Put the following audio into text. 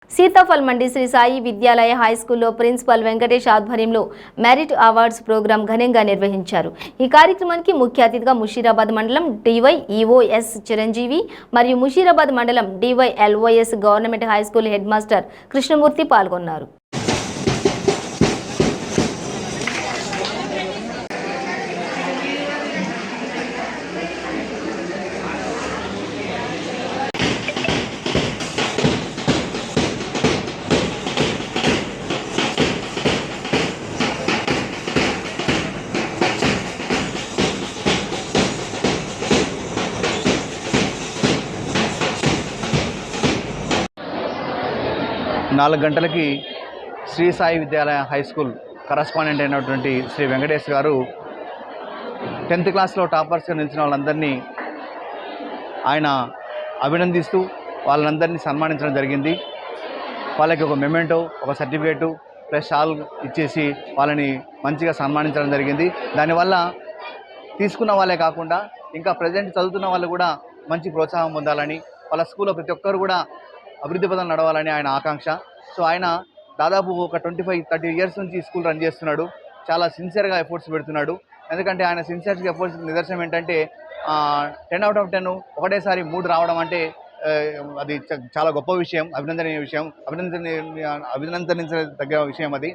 సీతాఫల్ మండి Shri Sai Vidyalaya high స్కూల్లో principal Venkatesh ఆధ్వర్యంలో merit awards programme ఘనంగా నిర్వహించారు. ఈ కార్యక్రమానికి ముఖ్య అతిథిగా ముషీరాబాద్ మండలం డివైఈఓఎస్ చిరంజీవి మరియు ముషీరాబాద్ మండలం DYLOS government high school head master Krishnamurthy పాల్గొన్నారు. నాలుగు గంటలకి Sri Sai Vidyalaya high school correspondent అయినటువంటి శ్రీ వెంకటేష్ గారు 10th క్లాస్లో టాపర్స్గా నిలిచిన వాళ్ళందరినీ ఆయన అభినందిస్తూ వాళ్ళందరినీ సన్మానించడం జరిగింది. వాళ్ళకి ఒక మెమెంటో, ఒక సర్టిఫికేటు ప్లస్ షాల్ ఇచ్చేసి వాళ్ళని మంచిగా సన్మానించడం జరిగింది. దానివల్ల తీసుకున్న వాళ్ళే కాకుండా ఇంకా ప్రజెంట్ చదువుతున్న వాళ్ళు కూడా మంచి ప్రోత్సాహం పొందాలని, వాళ్ళ స్కూల్లో ప్రతి ఒక్కరు కూడా అభివృద్ధి పథం నడవాలని ఆయన ఆకాంక్ష. సో ఆయన దాదాపు ఒక 25-30 ఇయర్స్ నుంచి స్కూల్ రన్ చేస్తున్నాడు. చాలా సిన్సియర్గా ఎఫర్ట్స్ పెడుతున్నాడు. ఎందుకంటే ఆయన సిన్సియర్ ఎఫర్ట్స్ నిదర్శనం ఏంటంటే 10 out of 10 ఒకటేసారి 3 రావడం అంటే అది చాలా గొప్ప విషయం, అభినందనీయ విషయం, అభినందించదగ్గ విషయం అది.